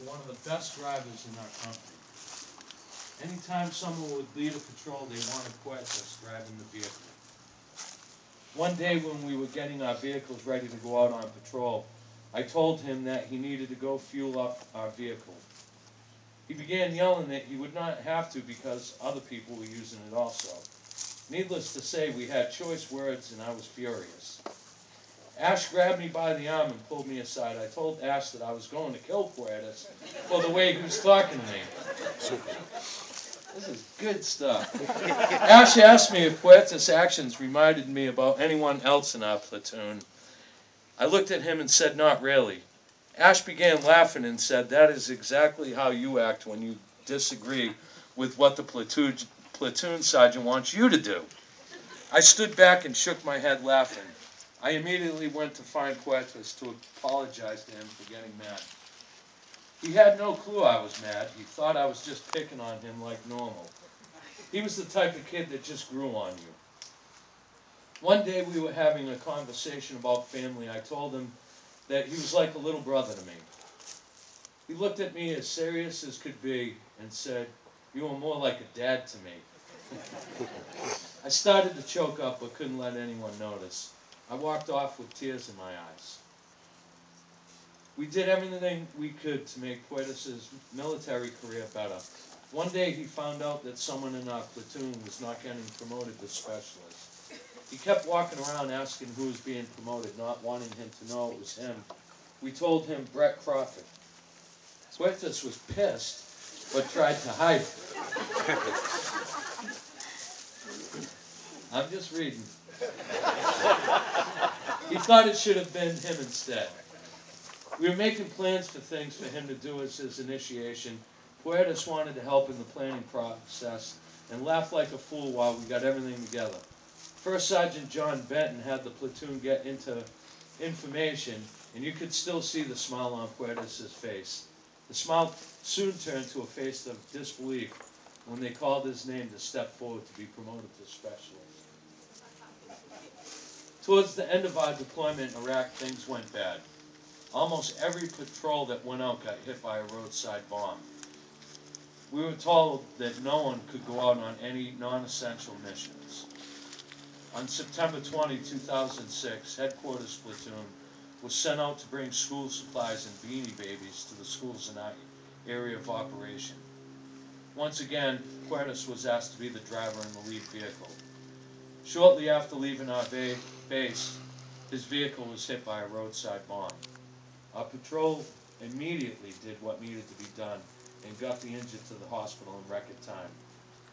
one of the best drivers in our company. Anytime someone would lead a patrol, they wanted Puertas driving the vehicle. One day when we were getting our vehicles ready to go out on patrol, I told him that he needed to go fuel up our vehicle. He began yelling that he would not have to because other people were using it also. Needless to say, we had choice words and I was furious. Ash grabbed me by the arm and pulled me aside. I told Ash that I was going to kill Puertas for the way he was talking to me. This is good stuff. Ash asked me if Puertas' actions reminded me about anyone else in our platoon. I looked at him and said, not really. Ash began laughing and said, that is exactly how you act when you disagree with what the platoon sergeant wants you to do. I stood back and shook my head laughing. I immediately went to find Puertas to apologize to him for getting mad. He had no clue I was mad. He thought I was just picking on him like normal. He was the type of kid that just grew on you. One day we were having a conversation about family. I told him that he was like a little brother to me. He looked at me as serious as could be and said, you are more like a dad to me. I started to choke up but couldn't let anyone notice. I walked off with tears in my eyes. We did everything we could to make Puertas' military career better. One day he found out that someone in our platoon was not getting promoted to specialist. He kept walking around asking who was being promoted, not wanting him to know it was him. We told him Brett Crawford. Puertas was pissed, but tried to hide it. I'm just reading. He thought it should have been him instead. We were making plans for things for him to do as his initiation. Puertas wanted to help in the planning process and laughed like a fool while we got everything together. First Sergeant John Benton had the platoon get into information, and you could still see the smile on Puertas' face. The smile soon turned to a face of disbelief when they called his name to step forward to be promoted to specialist. Towards the end of our deployment in Iraq, things went bad. Almost every patrol that went out got hit by a roadside bomb. We were told that no one could go out on any non-essential missions. On September 20, 2006, Headquarters Platoon was sent out to bring school supplies and Beanie Babies to the schools in our area of operation. Once again, Puertas was asked to be the driver in the lead vehicle. Shortly after leaving our base, his vehicle was hit by a roadside bomb. Our patrol immediately did what needed to be done and got the injured to the hospital in record time.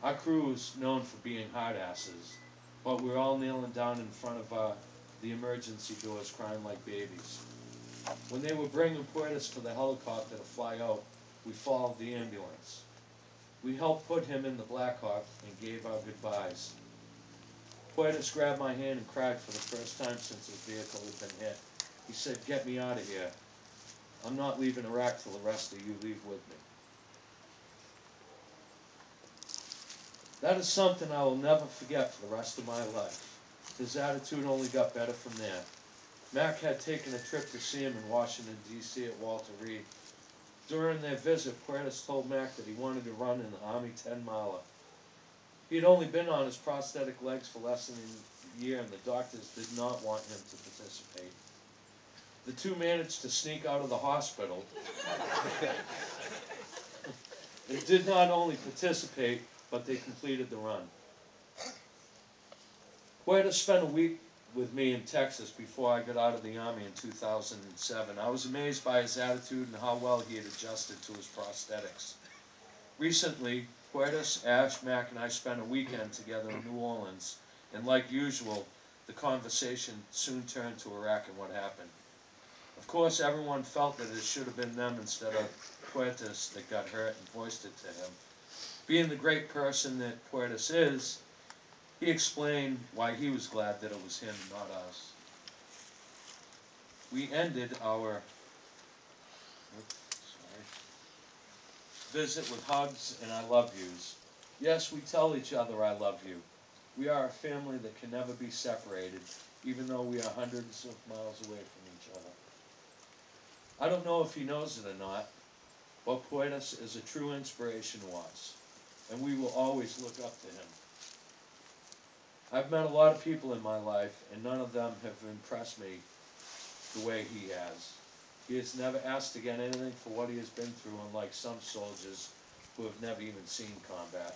Our crew was known for being hard asses, but we were all kneeling down in front of the emergency doors crying like babies. When they were bringing Puertas to the helicopter to fly out, we followed the ambulance. We helped put him in the Blackhawk and gave our goodbyes. Puertas grabbed my hand and cried for the first time since his vehicle had been hit. He said, "Get me out of here. I'm not leaving Iraq till the rest of you leave with me." That is something I will never forget for the rest of my life. His attitude only got better from there. Mac had taken a trip to see him in Washington, D.C. at Walter Reed. During their visit, Puertas told Mac that he wanted to run in the Army 10-miler. He had only been on his prosthetic legs for less than a year, and the doctors did not want him to participate. The two managed to sneak out of the hospital and did not only participate, but they completed the run. Puertas spent a week with me in Texas before I got out of the Army in 2007. I was amazed by his attitude and how well he had adjusted to his prosthetics. Recently, Puertas, Ash, Mac, and I spent a weekend together in New Orleans, and like usual, the conversation soon turned to Iraq and what happened. Of course, everyone felt that it should have been them instead of Puertas that got hurt and voiced it to him. Being the great person that Puertas is, he explained why he was glad that it was him, not us. We ended our visit with hugs and I love yous. Yes, we tell each other I love you. We are a family that can never be separated, even though we are hundreds of miles away from each other. I don't know if he knows it or not, what Puertas is a true inspiration was, and we will always look up to him. I've met a lot of people in my life, and none of them have impressed me the way he has. He has never asked to get anything for what he has been through, unlike some soldiers who have never even seen combat.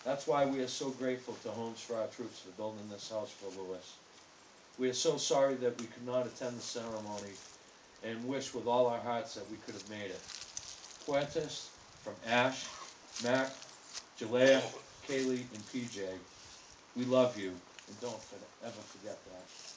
That's why we are so grateful to Homes for Our Troops for building this house for Louis. We are so sorry that we could not attend the ceremony and wish with all our hearts that we could have made it. Puertas, from Ash, Mac, Jalea, Kaylee, and PJ, we love you, and don't ever forget that.